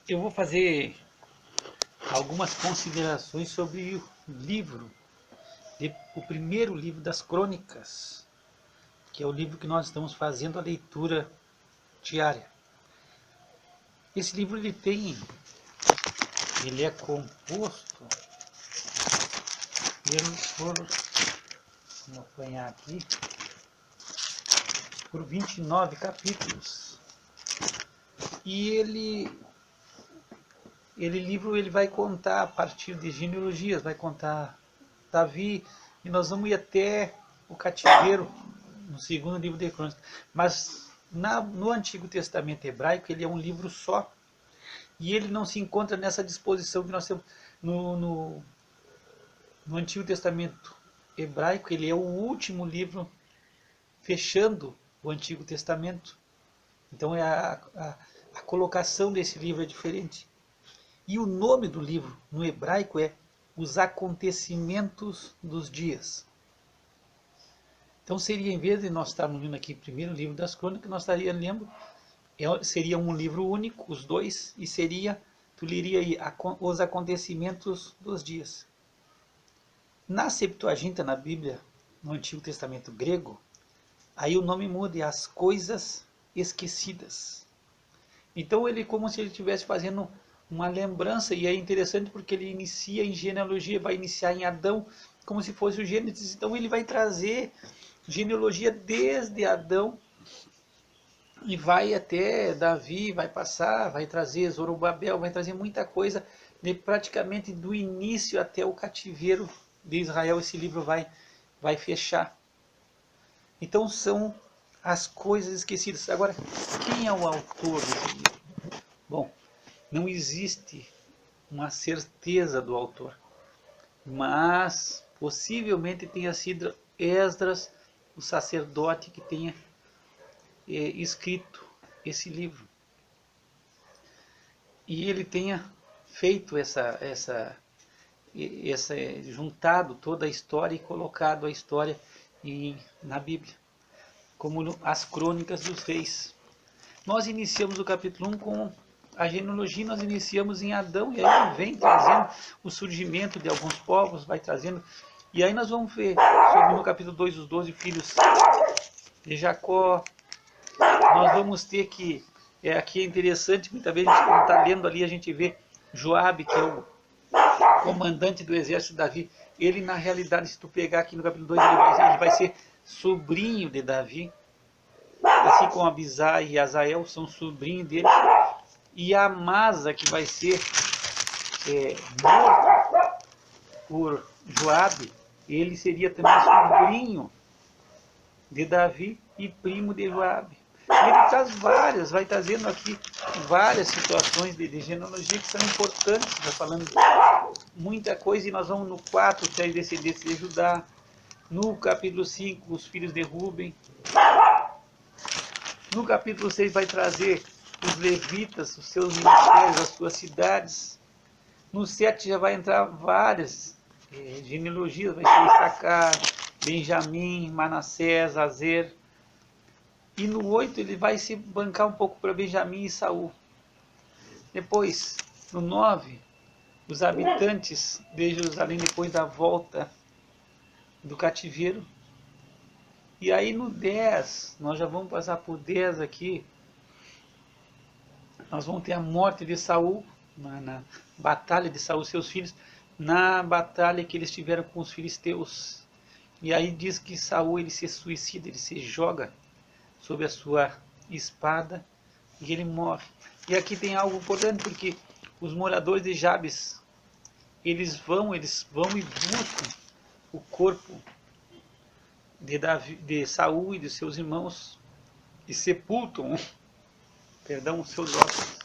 Eu vou fazer algumas considerações sobre o livro, o primeiro livro das Crônicas, que é o livro que nós estamos fazendo a leitura diária. Esse livro ele é composto vamos apanhar aqui, por 29 capítulos. E ele vai contar a partir de genealogias, vai contar Davi, e nós vamos ir até o cativeiro no segundo livro de Crônicas. Mas no Antigo Testamento hebraico ele é um livro só, e ele não se encontra nessa disposição que nós temos no Antigo Testamento hebraico. Ele é o último livro fechando o Antigo Testamento. Então a colocação desse livro é diferente. E o nome do livro no hebraico é Os Acontecimentos dos Dias. Então seria, em vez de nós estarmos lendo aqui primeiro o livro das Crônicas, nós estaríamos lendo, seria um livro único, os dois, e tu leria aí Os Acontecimentos dos Dias. Na Septuaginta, na Bíblia, no Antigo Testamento grego, aí o nome muda, é As Coisas Esquecidas. Então ele é como se ele estivesse fazendo uma lembrança, e é interessante porque ele inicia em genealogia, vai iniciar em Adão, como se fosse o Gênesis. Então ele vai trazer genealogia desde Adão e vai até Davi, vai trazer Zorobabel, vai trazer muita coisa, praticamente do início até o cativeiro de Israel. Esse livro vai fechar. Então são as coisas esquecidas. Agora, quem é o autor desse livro? Bom, não existe uma certeza do autor, mas possivelmente tenha sido Esdras, o sacerdote, que tenha escrito esse livro. E ele tenha feito juntado toda a história e colocado a história na Bíblia, como as Crônicas dos Reis. Nós iniciamos o capítulo 1 com a genealogia, nós iniciamos em Adão, e aí ele vem trazendo o surgimento de alguns povos, vai trazendo, e aí nós vamos ver sobre no capítulo 2 os 12 filhos de Jacó. Nós vamos ter que, aqui é interessante, muitas vezes quando está lendo ali a gente vê Joabe, que é o comandante do exército de Davi. Ele, na realidade, se tu pegar aqui no capítulo 2, ele vai ser sobrinho de Davi, assim como Abisai e Azael são sobrinhos dele. E a Amasa, que vai ser morto por Joabe, ele seria também sobrinho de Davi e primo de Joabe. Ele traz vai trazendo aqui várias situações de genealogia que são importantes, vai falando muita coisa, e nós vamos no 4, que é descendentes de Judá, no capítulo 5, os filhos de Rúben, no capítulo 6 vai trazer os levitas, os seus ministérios, as suas cidades. No 7 já vai entrar várias genealogias, vai ser Issacar, Benjamim, Manassés, Azer. E no 8 ele vai se bancar um pouco para Benjamim e Saul. Depois, no 9, os habitantes de Jerusalém depois da volta do cativeiro. E aí no 10, nós já vamos passar por 10 aqui, nós vamos ter a morte de Saul, na batalha de Saul e seus filhos, na batalha que eles tiveram com os filisteus. E aí diz que Saul ele se suicida, ele se joga sobre a sua espada e ele morre. E aqui tem algo importante, porque os moradores de Jabes, eles vão e buscam o corpo de Saul e de seus irmãos e sepultam os seus ossos.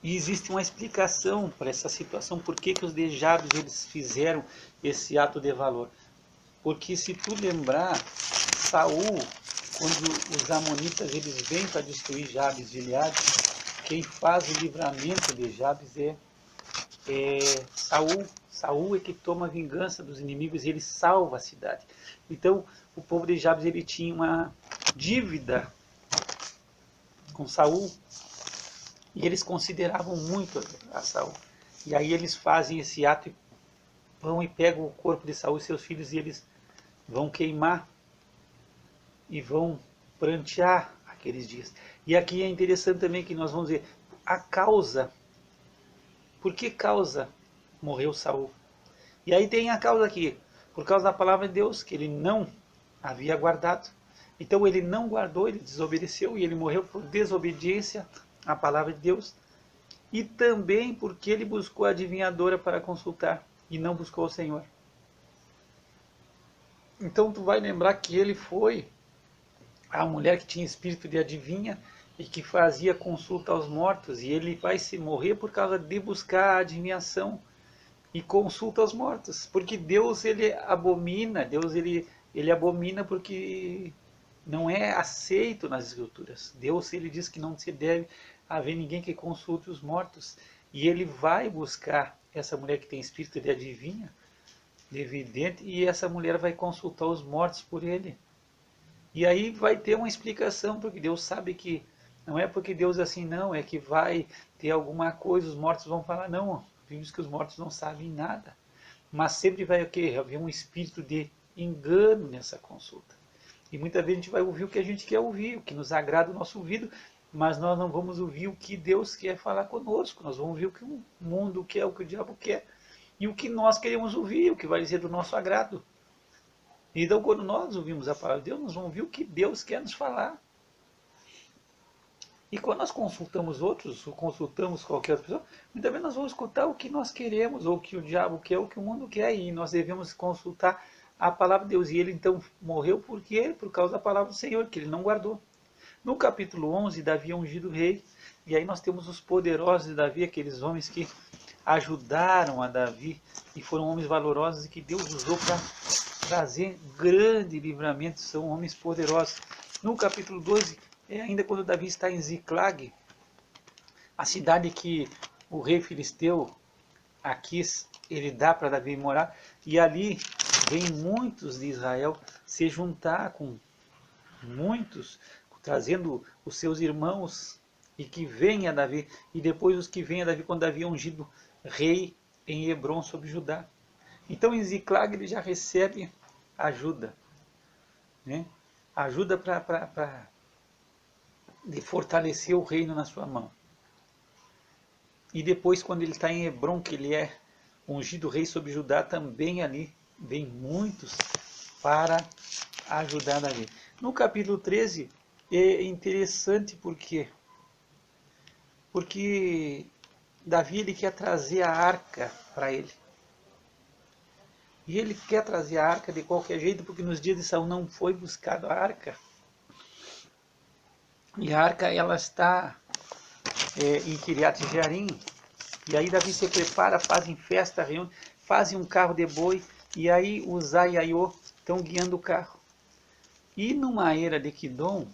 E existe uma explicação para essa situação, por que os de Jabes eles fizeram esse ato de valor. Porque se tu lembrar, Saul, quando os amonitas eles vêm para destruir Jabes e Gileade, quem faz o livramento de Jabes é Saul. Saul é que toma vingança dos inimigos e ele salva a cidade. Então o povo de Jabes ele tinha uma dívida com Saul, E eles consideravam muito a Saul. E aí eles fazem esse ato e vão e pegam o corpo de Saul e seus filhos e eles vão queimar e vão prantear aqueles dias. E aqui é interessante também que nós vamos ver a causa. Por que causa morreu Saul? E aí tem a causa aqui, por causa da palavra de Deus, que ele não havia guardado. Então ele não guardou, ele desobedeceu e ele morreu por desobediência à palavra de Deus. E também porque ele buscou a adivinhadora para consultar e não buscou o Senhor. Então tu vai lembrar que ele foi a mulher que tinha espírito de adivinha e que fazia consulta aos mortos. E ele vai se morrer por causa de buscar a adivinhação e consulta aos mortos. Porque Deus ele abomina, ele abomina porque não é aceito nas Escrituras. Deus ele diz que não se deve haver ninguém que consulte os mortos. E ele vai buscar essa mulher que tem espírito de adivinha, de vidente, e essa mulher vai consultar os mortos por ele. E aí vai ter uma explicação, porque Deus sabe que não é porque Deus é assim, não, é que vai ter alguma coisa, os mortos vão falar, não, vimos que os mortos não sabem nada. Mas sempre vai haver um espírito de engano nessa consulta. E muitas vezes a gente vai ouvir o que a gente quer ouvir, o que nos agrada o nosso ouvido, mas nós não vamos ouvir o que Deus quer falar conosco, nós vamos ouvir o que o mundo quer, o que o diabo quer, e o que nós queremos ouvir, o que vai ser do nosso agrado. Então, quando nós ouvimos a palavra de Deus, nós vamos ouvir o que Deus quer nos falar. E quando nós consultamos outros, ou consultamos qualquer outra pessoa, muitas vezes nós vamos escutar o que nós queremos, ou o que o diabo quer, ou o que o mundo quer, e nós devemos consultar a palavra de Deus. E ele então morreu por quê? Por causa da palavra do Senhor, que ele não guardou. No capítulo 11, Davi é ungido rei, e aí nós temos os poderosos de Davi, aqueles homens que ajudaram a Davi, e foram homens valorosos, e que Deus usou para trazer grande livramento, são homens poderosos. No capítulo 12, ainda quando Davi está em Ziclag, a cidade que o rei filisteu Aquis, ele dá para Davi morar, e ali vem muitos de Israel se juntar com muitos, trazendo os seus irmãos, e que vêm a Davi, e depois os que vêm a Davi, quando Davi é ungido rei em Hebron sobre Judá. Então em Ziclag ele já recebe ajuda, né? Ajuda para fortalecer o reino na sua mão. E depois, quando ele está em Hebron, que ele é ungido rei sobre Judá, também ali vem muitos para ajudar Davi. No capítulo 13 é interessante porque Davi ele quer trazer a arca para ele. E ele quer trazer a arca de qualquer jeito, porque nos dias de Saul não foi buscado a arca. E a arca ela está em Kiriat Jearim. E aí Davi se prepara, fazem festa, reúne, fazem um carro de boi, e aí Uzai e Aiô estão guiando o carro. E numa era de Quidom,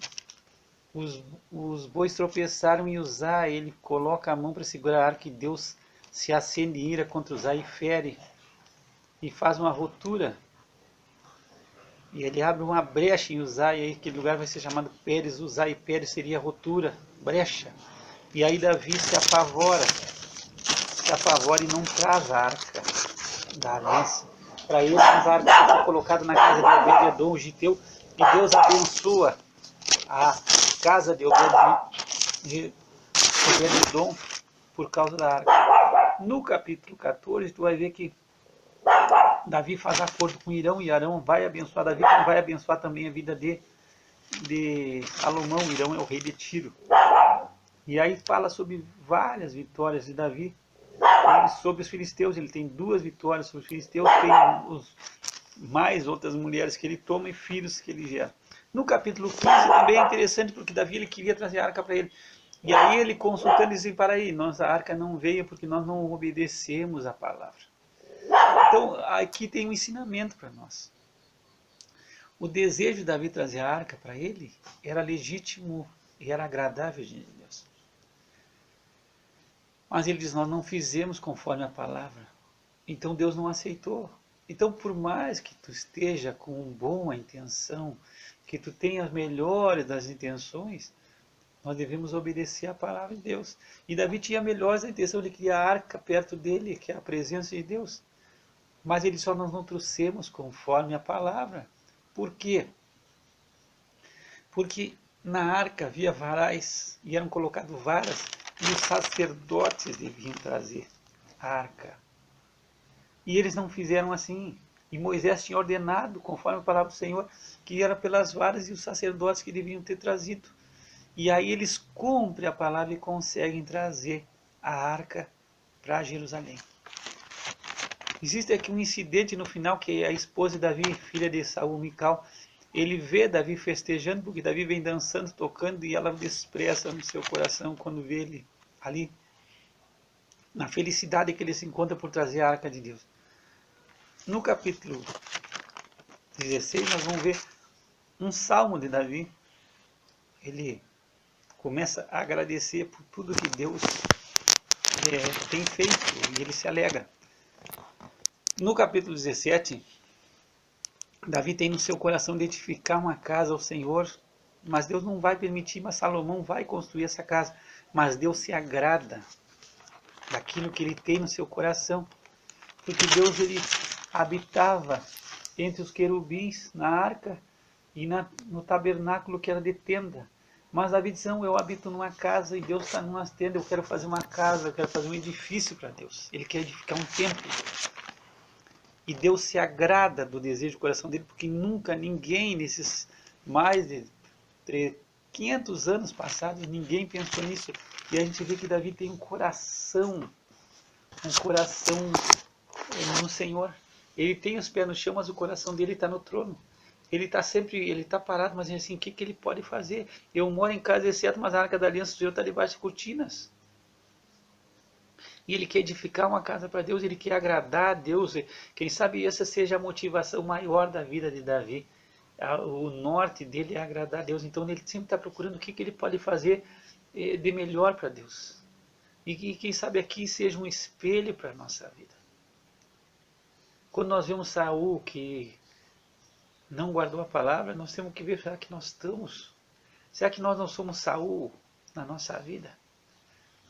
os bois tropeçaram e Uzai, ele coloca a mão para segurar a arca, e Deus se acende em ira contra Uzai e fere, e faz uma rotura. E ele abre uma brecha em Uzai, e aí aquele lugar vai ser chamado Pérez. Uzai e Pérez seria rotura, brecha. E aí Davi se apavora e não traz a arca da aliança. Para ele, a arca foi colocada na casa de Obed-edom, o giteu, e Deus abençoa a casa de Obed-edom por causa da arca. No capítulo 14, tu vai ver que Davi faz acordo com Irão, e Arão vai abençoar Davi, como vai abençoar também a vida de Salomão. Irão é o rei de Tiro. E aí fala sobre várias vitórias de Davi sobre os filisteus. Ele tem 2 vitórias sobre os filisteus, tem mais outras mulheres que ele toma e filhos que ele gera. No capítulo 15 também é interessante, porque Davi ele queria trazer a arca para ele. E aí ele consultando diz: para aí, nossa arca não veio porque nós não obedecemos a palavra. Então aqui tem um ensinamento para nós. O desejo de Davi trazer a arca para ele era legítimo e era agradável de Deus. Mas ele diz: nós não fizemos conforme a palavra. Então Deus não aceitou. Então, por mais que tu esteja com boa intenção, que tu tenha as melhores das intenções, Nós devemos obedecer a palavra de Deus. E Davi tinha a melhor intenção de criar a arca perto dele, que é a presença de Deus. Mas ele só nós não trouxemos conforme a palavra. Por quê? Porque na arca havia varais, e eram colocadas varas, e os sacerdotes deviam trazer a arca. E eles não fizeram assim. E Moisés tinha ordenado, conforme a palavra do Senhor, que era pelas varas e os sacerdotes que deviam ter trazido. E aí eles cumprem a palavra e conseguem trazer a arca para Jerusalém. Existe aqui um incidente no final que a esposa de Davi, filha de Saul, Mical, ele vê Davi festejando, porque Davi vem dançando, tocando, e ela expressa no seu coração quando vê ele ali, na felicidade que ele se encontra por trazer a arca de Deus. No capítulo 16 nós vamos ver um salmo de Davi. Ele começa a agradecer por tudo que Deus tem feito, e ele se alegra. No capítulo 17, Davi tem no seu coração de edificar uma casa ao Senhor, mas Deus não vai permitir, mas Salomão vai construir essa casa. Mas Deus se agrada daquilo que ele tem no seu coração, porque Deus ele habitava entre os querubins na arca e no tabernáculo que era de tenda. Mas Davi diz, não, eu habito numa casa e Deus está numa tenda, eu quero fazer uma casa, eu quero fazer um edifício para Deus. Ele quer edificar um templo. E Deus se agrada do desejo do coração dele, porque nunca ninguém, nesses mais de 500 anos passados, ninguém pensou nisso. E a gente vê que Davi tem um coração no Senhor. Ele tem os pés no chão, mas o coração dele está no trono. Ele está parado, mas assim, o que ele pode fazer? Eu moro em casa exceto, mas a arca da aliança do Senhor está debaixo de cortinas. E ele quer edificar uma casa para Deus, ele quer agradar a Deus. Quem sabe essa seja a motivação maior da vida de Davi. O norte dele é agradar a Deus. Então ele sempre está procurando o que ele pode fazer de melhor para Deus. E quem sabe aqui seja um espelho para a nossa vida. Quando nós vemos Saul que não guardou a palavra, nós temos que ver, será que nós estamos? Será que nós não somos Saul na nossa vida?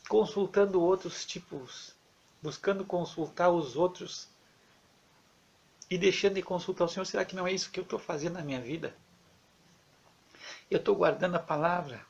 Consultando outros tipos, buscando consultar os outros e deixando de consultar o Senhor. Será que não é isso que eu estou fazendo na minha vida? Eu estou guardando a palavra?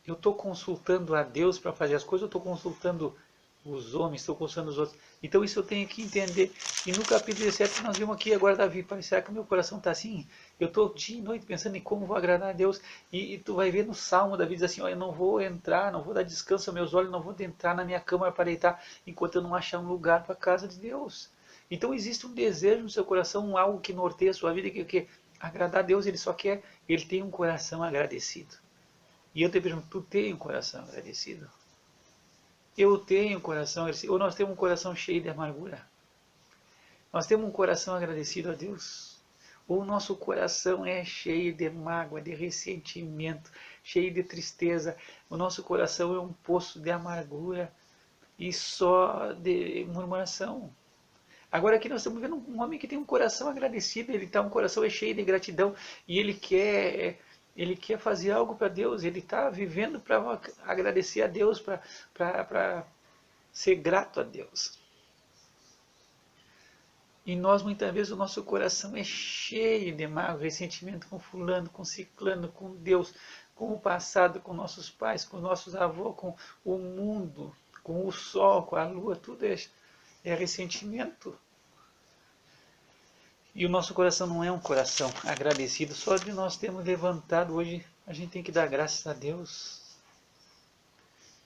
Eu estou consultando a Deus para fazer as coisas? Eu estou consultando os homens, estou consultando os outros? Então isso eu tenho que entender. E no capítulo 17 nós vimos aqui agora Davi, será que o meu coração está assim? Eu estou dia e noite pensando em como vou agradar a Deus. E tu vai ver no Salmo, Davi diz assim, eu não vou entrar, não vou dar descanso aos meus olhos, não vou entrar na minha cama para deitar, enquanto eu não achar um lugar para a casa de Deus. Então existe um desejo no seu coração, algo que norteia a sua vida, que agradar a Deus, ele tem um coração agradecido. E eu te pergunto, tu tem um coração agradecido? Eu tenho um coração agradecido, ou nós temos um coração cheio de amargura? Nós temos um coração agradecido a Deus? Ou o nosso coração é cheio de mágoa, de ressentimento, cheio de tristeza? O nosso coração é um poço de amargura e só de murmuração. Agora aqui nós estamos vendo um homem que tem um coração agradecido, ele está um coração cheio de gratidão e ele quer fazer algo para Deus, ele está vivendo para agradecer a Deus, para ser grato a Deus. E nós, muitas vezes, o nosso coração é cheio de mágoa, ressentimento com fulano, com ciclano, com Deus, com o passado, com nossos pais, com nossos avós, com o mundo, com o sol, com a lua, tudo é ressentimento. E o nosso coração não é um coração agradecido. Só de nós termos levantado hoje, a gente tem que dar graças a Deus.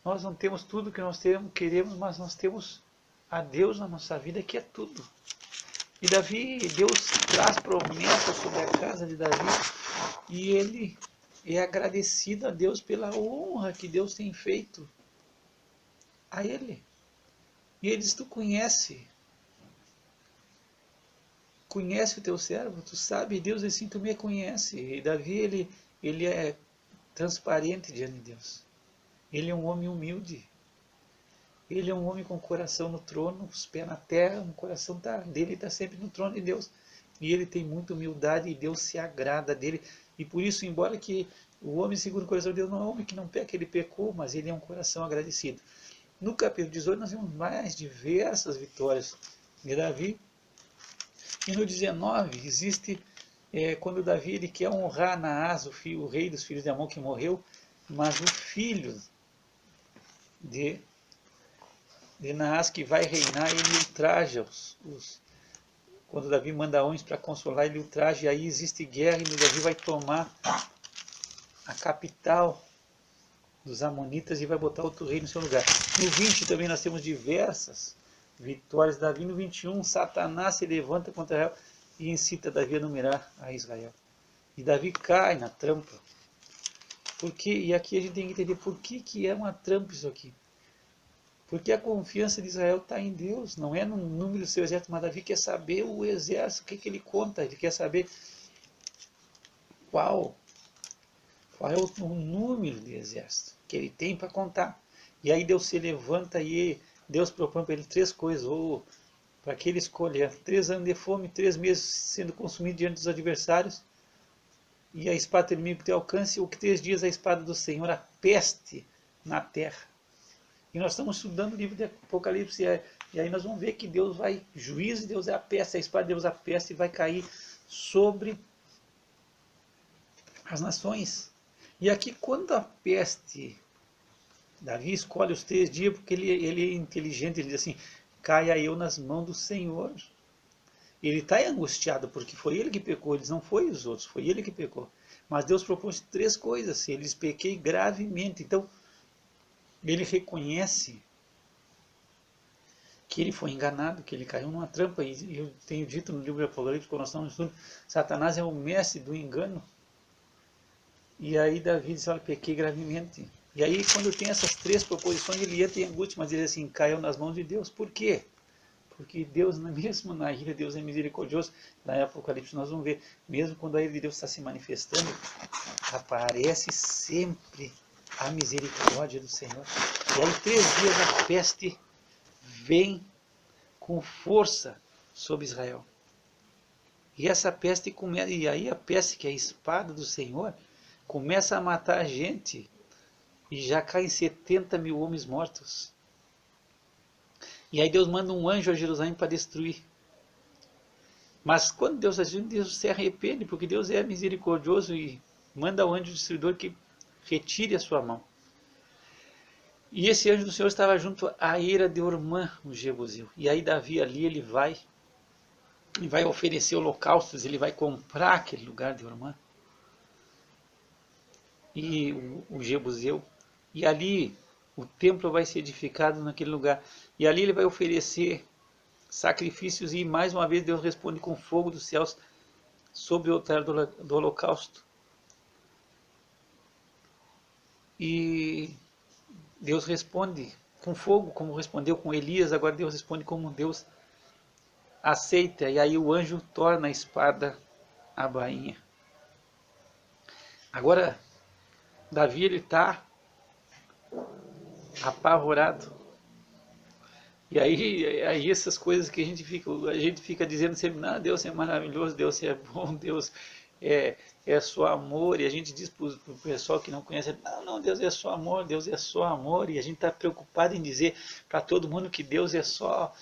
Nós não temos tudo que nós queremos, mas nós temos a Deus na nossa vida, que é tudo. E Deus traz promessas sobre a casa de Davi, e ele é agradecido a Deus pela honra que Deus tem feito a ele. E ele diz, tu conhece o teu servo, tu sabe, Deus assim, tu me conhece. E Davi, ele é transparente diante de Deus. Ele é um homem humilde. Ele é um homem com o coração no trono, os pés na terra, o coração dele está sempre no trono de Deus. E ele tem muita humildade e Deus se agrada dele. E por isso, embora que o homem segundo o coração de Deus não é um homem que não peca, ele pecou, mas ele é um coração agradecido. No capítulo 18 nós vemos mais diversas vitórias de Davi. E no 19 existe quando Davi ele quer honrar Naás, o rei dos filhos de Amon que morreu, mas o filho de Naás que vai reinar, ele ultraja quando Davi manda homens para consolar, ele ultraja, e aí existe guerra, e Davi vai tomar a capital dos Amonitas e vai botar outro rei no seu lugar. No 20 também nós temos diversas vitórias de Davi. No 21, Satanás se levanta contra Israel e incita Davi a numerar a Israel. E Davi cai na trampa. E aqui a gente tem que entender por que é uma trampa isso aqui. Porque a confiança de Israel está em Deus, não é no número do seu exército, mas Davi quer saber o exército, o que ele conta, ele quer saber qual é o número de exército que ele tem para contar. E aí Deus se levanta e Deus propõe para ele 3 coisas, ou para que ele escolha 3 anos de fome, 3 meses sendo consumido diante dos adversários, e a espada do inimigo te alcance, ou que 3 dias a espada do Senhor, a peste na terra. E nós estamos estudando o livro de Apocalipse, e aí nós vamos ver que Deus vai, juízo de Deus é a peste, a espada de Deus é a peste, e vai cair sobre as nações. E aqui, quando a peste, Davi escolhe os 3 dias, porque ele é inteligente, ele diz assim, caia eu nas mãos do Senhor. Ele está angustiado, porque foi ele que pecou, eles não foi os outros, foi ele que pecou. Mas Deus propôs 3 coisas, eles pequei gravemente, então ele reconhece que ele foi enganado, que ele caiu numa trampa, e eu tenho dito no livro de Apocalipse, quando nós estamos estudando, Satanás é o mestre do engano. E aí Davi diz, olha, pequei gravemente. E aí quando tem essas 3 proposições, ele entra em angústia, mas ele diz assim, caiu nas mãos de Deus. Por quê? Porque Deus, mesmo na ira, Deus é misericordioso. Lá em Apocalipse nós vamos ver, mesmo quando a ira de Deus está se manifestando, aparece sempre a misericórdia do Senhor. E aí 3 dias a peste vem com força sobre Israel. E essa peste começa, e aí a peste, que é a espada do Senhor, começa a matar a gente, e já caem 70 mil homens mortos. E aí Deus manda um anjo a Jerusalém para destruir. Mas quando Deus faz isso, Deus se arrepende, porque Deus é misericordioso e manda o anjo destruidor que retire a sua mão. E esse anjo do Senhor estava junto à eira de Ormã, o Jebuseu. E aí Davi ali, ele vai oferecer holocaustos, ele vai comprar aquele lugar de Ormã. E o Jebuseu. E ali o templo vai ser edificado naquele lugar. E ali ele vai oferecer sacrifícios, e mais uma vez Deus responde com fogo dos céus sobre o altar do holocausto. E Deus responde com fogo, como respondeu com Elias, agora Deus responde como Deus aceita, e aí o anjo torna a espada a bainha. Agora, Davi, ele está apavorado. E aí essas coisas que a gente fica dizendo sempre, não, Deus é maravilhoso, Deus é bom, Deus é só amor, e a gente diz para o pessoal que não conhece, não, Deus é só amor, Deus é só amor, e a gente está preocupado em dizer para todo mundo que Deus é só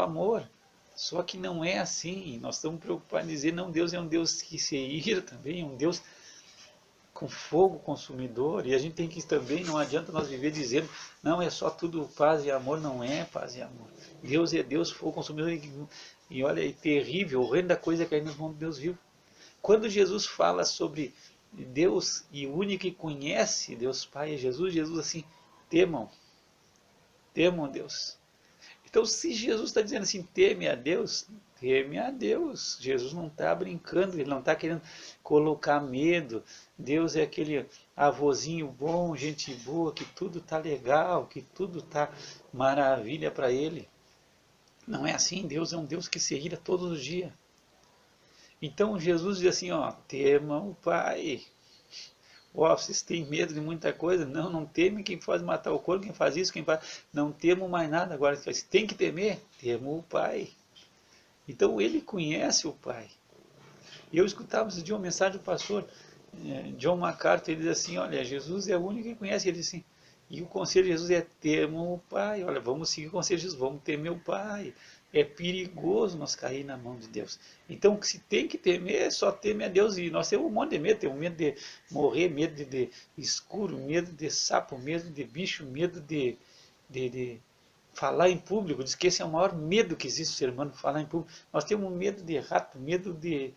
amor, só que não é assim. Nós estamos preocupados em dizer, não, Deus é um Deus que se ira também, é um Deus com fogo consumidor, e a gente tem que também, não adianta nós viver dizendo, não, é só tudo paz e amor, não é paz e amor. Deus é Deus, fogo consumidor, e olha, é terrível, horrenda coisa que aí nós vamos Deus vivo. Quando Jesus fala sobre Deus, e o único que conhece Deus Pai é Jesus assim, temam Deus. Então, se Jesus está dizendo assim, teme a Deus, Jesus não está brincando, ele não está querendo colocar medo. Deus é aquele avôzinho bom, gente boa, que tudo está legal, que tudo está maravilha para ele. Não é assim, Deus é um Deus que se ira todos os dias. Então Jesus diz assim, temam o Pai. Vocês têm medo de muita coisa? Não, não teme quem faz matar o corpo, quem faz isso, quem faz... Não temo mais nada. Agora, tem que temer? Temo o Pai. Então ele conhece o Pai. Eu escutava de uma mensagem do pastor John MacArthur, ele diz assim, olha, Jesus é o único que conhece, ele diz assim, e o conselho de Jesus é temo o Pai, olha, vamos seguir o conselho de Jesus, vamos temer o Pai. É perigoso nós cair na mão de Deus. Então, se tem que temer, só teme a Deus. E nós temos um monte de medo, temos medo de morrer, medo de escuro, medo de sapo, medo de bicho, medo de falar em público. Diz que esse é o maior medo que existe, o ser humano, falar em público. Nós temos medo de rato, medo de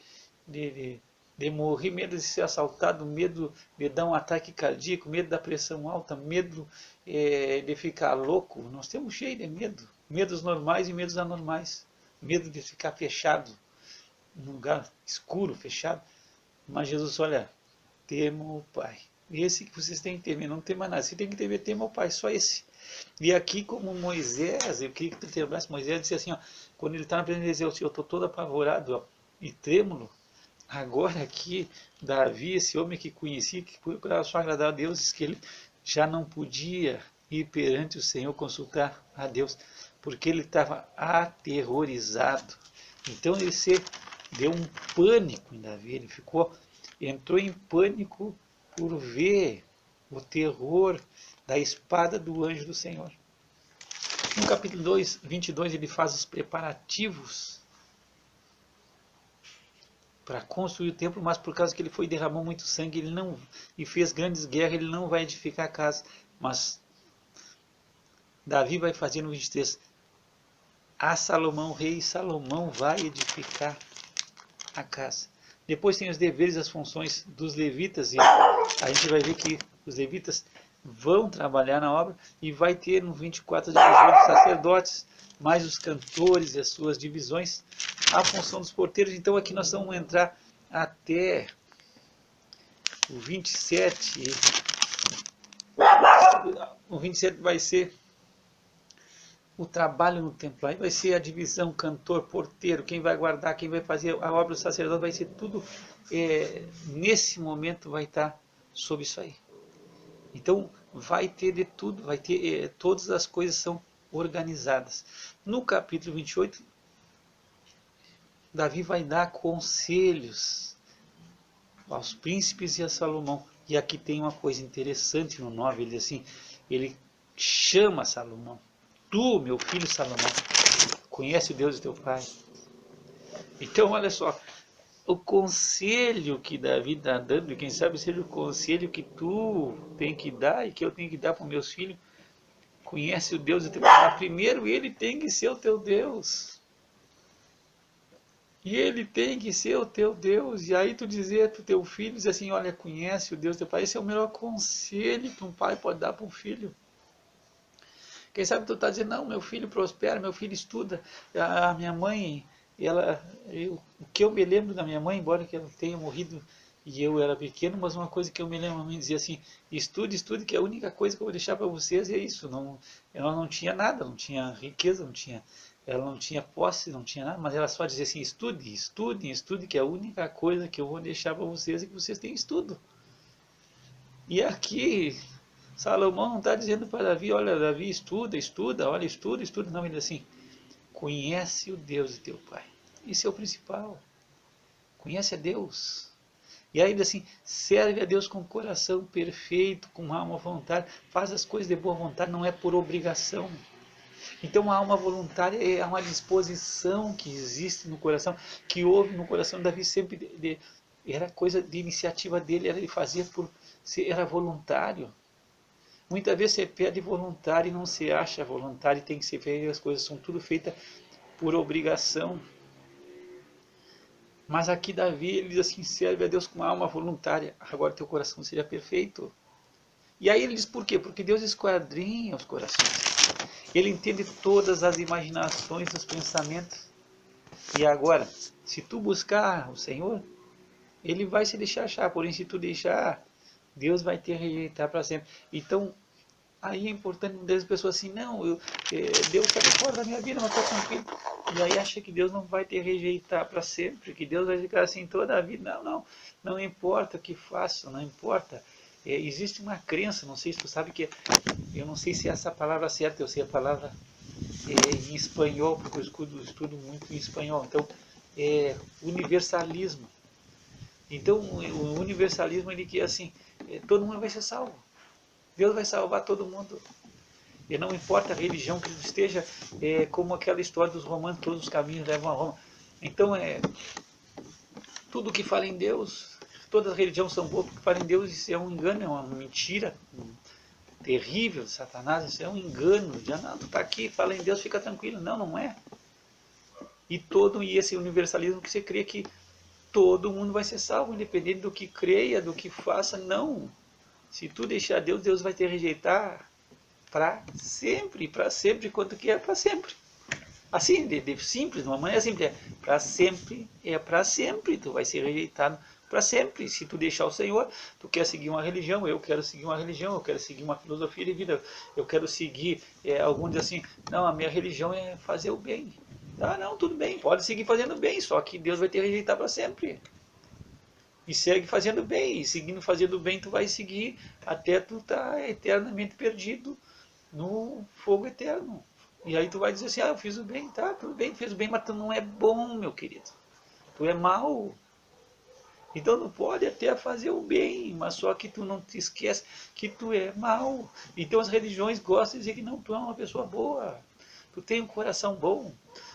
morrer, medo de ser assaltado, medo de dar um ataque cardíaco, medo da pressão alta, medo de ficar louco. Nós temos cheio de medo. Medos normais e medos anormais. Medo de ficar fechado, num lugar escuro, fechado. Mas Jesus, olha, temo o Pai. Esse que vocês têm que temer, não tem mais nada. Você tem que temer, tema o Pai, só esse. E aqui, como Moisés, eu queria que tu lembrasse, Moisés disse assim, ó, quando ele está na presença de Deus, eu estou todo apavorado, ó, e trêmulo. Agora aqui, Davi, esse homem que conhecia, que procurava só agradar a Deus, diz que ele já não podia ir perante o Senhor consultar a Deus, porque ele estava aterrorizado. Então ele deu um pânico em Davi, ele entrou em pânico por ver o terror da espada do anjo do Senhor. No capítulo 22, ele faz os preparativos para construir o templo, mas por causa que ele derramou muito sangue, e fez grandes guerras, ele não vai edificar a casa. Mas Davi vai fazer no 23, a Salomão, rei Salomão, vai edificar a casa. Depois tem os deveres e as funções dos levitas, e a gente vai ver que os levitas vão trabalhar na obra, e vai ter no 24 de divisões dos sacerdotes, mais os cantores e as suas divisões, a função dos porteiros. Então aqui nós vamos entrar até o 27. O 27 vai ser o trabalho no templo. Aí vai ser a divisão, cantor, porteiro, quem vai guardar, quem vai fazer a obra do sacerdote, vai ser tudo, nesse momento vai estar sob isso aí. Então vai ter de tudo, vai ter, todas as coisas são organizadas. No capítulo 28, Davi vai dar conselhos aos príncipes e a Salomão. E aqui tem uma coisa interessante no 9, ele diz assim, ele chama Salomão, tu, meu filho Salomão, conhece o Deus de teu pai. Então olha só, o conselho que Davi está dando, e quem sabe seja o conselho que tu tem que dar e que eu tenho que dar para os meus filhos, conhece o Deus de teu pai. Primeiro ele tem que ser o teu Deus. E ele tem que ser o teu Deus. E aí tu dizer para o teu filho, dizer assim, olha, conhece o Deus do teu pai. Esse é o melhor conselho que um pai pode dar para um filho. Quem sabe tu está dizendo, não, meu filho prospera, meu filho estuda. A minha mãe, o que eu me lembro da minha mãe, embora que ela tenha morrido e eu era pequeno, mas uma coisa que eu me lembro, a mãe dizia assim, estude, que é a única coisa que eu vou deixar para vocês, e é isso. Ela não tinha nada, não tinha riqueza, ela não tinha posse, não tinha nada, mas ela só dizia assim, estude, que é a única coisa que eu vou deixar para vocês é que vocês tenham estudo. E aqui, Salomão não está dizendo para Davi, olha, Davi, estuda, olha, estuda. Não, ele diz assim, conhece o Deus de teu pai. Isso é o principal. Conhece a Deus. E aí ele diz assim, serve a Deus com o coração perfeito, com alma voluntária, faz as coisas de boa vontade, não é por obrigação. Então a alma voluntária é uma disposição que existe no coração, que houve no coração de Davi sempre, era coisa de iniciativa dele, era de fazer era voluntário. Muitas vezes você pede voluntário e não se acha voluntário, tem que ser feito, as coisas são tudo feitas por obrigação. Mas aqui Davi, ele diz assim, serve a Deus com uma alma voluntária, agora teu coração seja perfeito. E aí ele diz por quê? Porque Deus esquadrinha os corações. Ele entende todas as imaginações dos pensamentos. E agora, se tu buscar o Senhor, Ele vai se deixar achar. Porém, se tu deixar, Deus vai te rejeitar para sempre. Então, aí é importante muitas pessoas assim, não, Deus está fora da minha vida, mas está tranquilo. E aí acha que Deus não vai te rejeitar para sempre, que Deus vai ficar assim toda a vida. Não importa o que faça, não importa. Existe uma crença, não sei se tu sabe que, eu não sei se é essa palavra certa, eu sei a palavra em espanhol, porque eu estudo muito em espanhol, então, universalismo. Então o universalismo ele quer assim, todo mundo vai ser salvo. Deus vai salvar todo mundo. E não importa a religião que esteja, como aquela história dos romanos, todos os caminhos levam a Roma. Então tudo que fala em Deus, todas as religiões são boas, porque fala em Deus, isso é um engano, é uma mentira terrível de Satanás, isso é um engano. Já não, tu está aqui, fala em Deus, fica tranquilo. Não, não é. E esse universalismo que você crê que todo mundo vai ser salvo, independente do que creia, do que faça, não. Se tu deixar Deus, Deus vai te rejeitar para sempre, quanto que é para sempre. Assim, de simples, de uma maneira simples, para sempre, tu vai ser rejeitado para sempre. Se tu deixar o Senhor, tu quer seguir uma religião, eu quero seguir uma religião, eu quero seguir uma filosofia de vida, eu quero seguir, alguns dizem assim, não, a minha religião é fazer o bem. Ah, não, tudo bem, pode seguir fazendo bem, só que Deus vai te rejeitar para sempre. E segue fazendo bem, e seguindo fazendo bem, tu vai seguir até tu estar eternamente perdido no fogo eterno. E aí tu vai dizer assim, eu fiz o bem, tá, tudo bem, fez o bem, mas tu não é bom, meu querido. Tu é mau. Então não pode até fazer o bem, mas só que tu não te esquece que tu é mau. Então as religiões gostam de dizer que não, tu é uma pessoa boa. Tu tem um coração bom.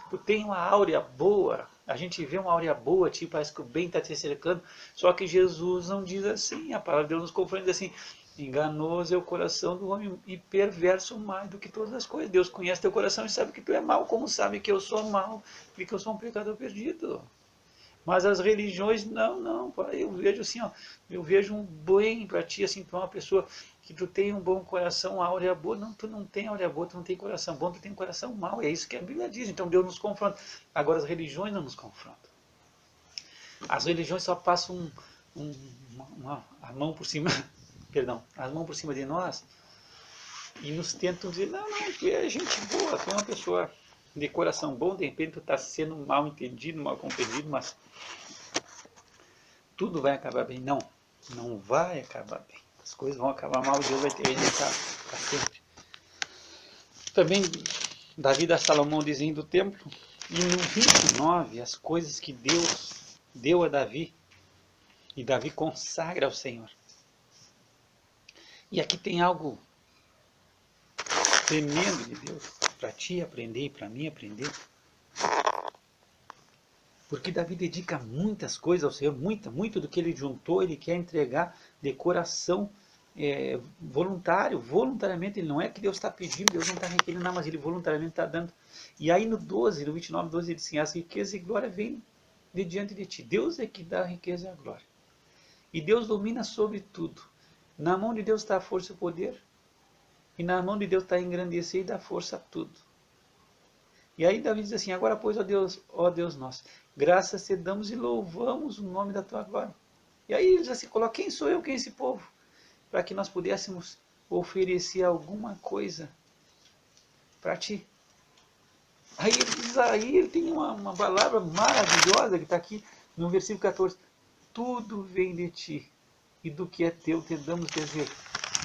Tu tem uma áurea boa. A gente vê uma áurea boa, tipo, parece que o bem está te cercando. Só que Jesus não diz assim. A palavra de Deus nos confronta assim. Enganoso é o coração do homem e perverso mais do que todas as coisas. Deus conhece teu coração e sabe que tu é mau, como sabe que eu sou mau e que eu sou um pecador perdido. Mas as religiões, não, eu vejo assim, eu vejo um bem para ti, assim, tu é uma pessoa que tu tem um bom coração, uma áurea boa. Não, tu não tem áurea boa, tu não tem coração bom, tu tem um coração mau. É isso que a Bíblia diz. Então Deus nos confronta. Agora as religiões não nos confrontam. As religiões só passam a mão por cima, perdão, as mãos por cima de nós e nos tentam dizer, não, tu é gente boa, tu é uma pessoa de coração bom, de repente tu está sendo mal entendido, mal compreendido, mas tudo vai acabar bem. Não, não vai acabar bem. As coisas vão acabar mal, Deus vai te rejeitar para sempre. Também Davi da Salomão dizendo do templo, e no 29, as coisas que Deus deu a Davi, e Davi consagra ao Senhor. E aqui tem algo tremendo de Deus para ti aprender e para mim aprender. Porque Davi dedica muitas coisas ao Senhor, muito do que ele juntou, ele quer entregar de coração voluntariamente. Ele não é que Deus está pedindo, Deus não está requerendo nada, mas ele voluntariamente está dando. E aí no 12, no 29, 12, ele diz assim, as riquezas e glória vêm de diante de ti. Deus é que dá a riqueza e a glória. E Deus domina sobre tudo. Na mão de Deus está a força e o poder, e na mão de Deus está a engrandecer e dar força a tudo. E aí Davi diz assim, agora pois, ó Deus nosso, graças te damos e louvamos o nome da tua glória. E aí ele já se coloca, quem sou eu, quem é esse povo? Para que nós pudéssemos oferecer alguma coisa para ti. Aí ele diz, aí ele tem uma palavra maravilhosa que está aqui no versículo 14. Tudo vem de ti, e do que é teu te damos desejo.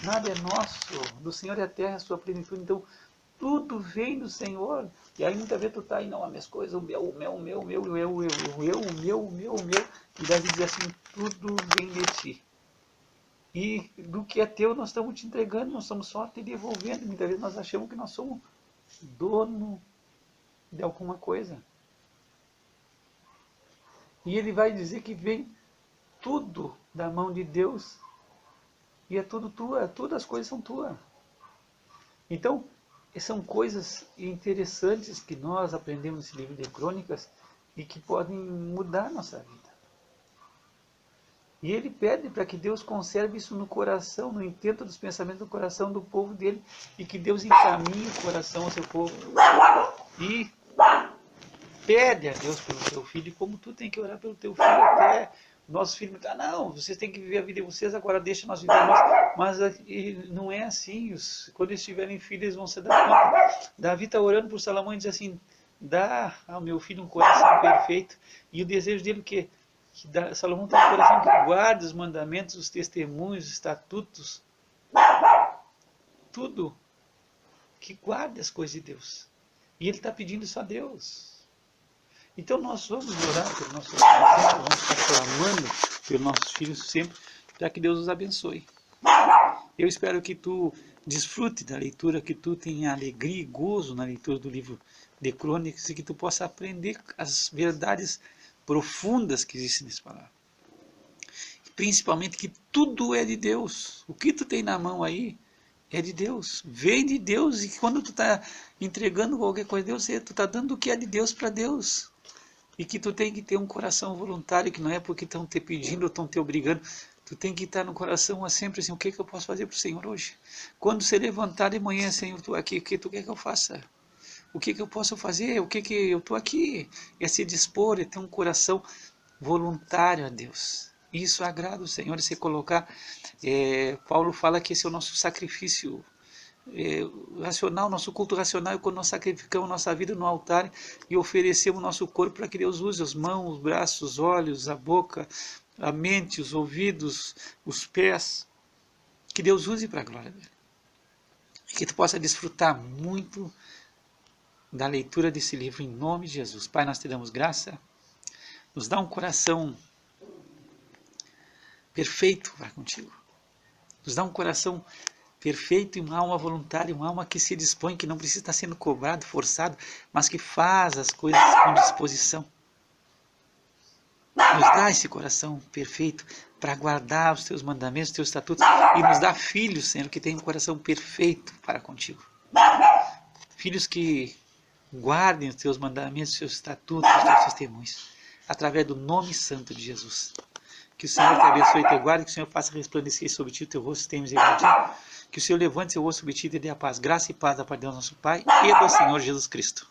Nada é nosso, do Senhor é a terra, a sua plenitude. Então, tudo vem do Senhor. E aí muitas vezes tu está aí, não, as minhas coisas, o meu. E Davi diz assim, tudo vem de ti. E do que é teu nós estamos te entregando, nós estamos só te devolvendo. Muitas vezes nós achamos que nós somos dono de alguma coisa. E ele vai dizer que vem tudo da mão de Deus. E é tudo tua, todas as coisas são tuas. Então, são coisas interessantes que nós aprendemos nesse livro de crônicas e que podem mudar a nossa vida. E ele pede para que Deus conserve isso no coração, no intento dos pensamentos do coração do povo dele, e que Deus encaminhe o coração ao seu povo. E pede a Deus pelo teu filho, como tu tem que orar pelo teu filho até nossos filhos. Não, vocês têm que viver a vida de vocês, agora deixa nós viver a nossa. Mas não é assim. Quando eles tiverem filhos, eles vão se dar conta. Davi está orando por Salomão e diz assim, dá ao meu filho um coração perfeito. E o desejo dele o quê? Salomão tem um coração que guarde os mandamentos, os testemunhos, os estatutos, tudo, que guarde as coisas de Deus. E ele está pedindo isso a Deus. Então nós vamos orar pelo nosso coração, vamos estar clamando pelos nossos filhos sempre, para que Deus os abençoe. Eu espero que tu desfrute da leitura, que tu tenha alegria e gozo na leitura do livro de Crônicas e que tu possa aprender as verdades profundas que existem nessa palavra. Principalmente que tudo é de Deus. O que tu tem na mão aí é de Deus. Vem de Deus, e quando tu está entregando qualquer coisa a Deus, tu está dando o que é de Deus para Deus. E que tu tem que ter um coração voluntário, que não é porque estão te pedindo ou estão te obrigando. Tu tem que estar no coração sempre assim, o que eu posso fazer para o Senhor hoje? Quando você levantar de manhã, Senhor, tu aqui, o que tu quer que eu faça? O que eu posso fazer? O que eu estou aqui? É se dispor, é ter um coração voluntário a Deus. Isso agrada o Senhor, é se colocar. Paulo fala que esse é o nosso sacrifício racional, nosso culto racional, é quando nós sacrificamos nossa vida no altar e oferecemos o nosso corpo para que Deus use as mãos, os braços, os olhos, a boca, a mente, os ouvidos, os pés, que Deus use para a glória dele. E que tu possa desfrutar muito da leitura desse livro em nome de Jesus. Pai, nós te damos graça, nos dá um coração perfeito para contigo, nos dá um coração perfeito e uma alma voluntária, uma alma que se dispõe, que não precisa estar sendo cobrado, forçado, mas que faz as coisas com disposição. Nos dá esse coração perfeito para guardar os teus mandamentos, os teus estatutos, e nos dá filhos, Senhor, que tem um coração perfeito para contigo. Filhos que guardem os teus mandamentos, os teus estatutos, os teus testemunhos, através do nome santo de Jesus. Que o Senhor te abençoe e te guarde, que o Senhor faça resplandecer sobre ti o teu rosto, tenha misericórdia, que o Senhor levante seu rosto sobre ti e te dê a paz, graça e paz da parte de Deus nosso Pai e do Senhor Jesus Cristo.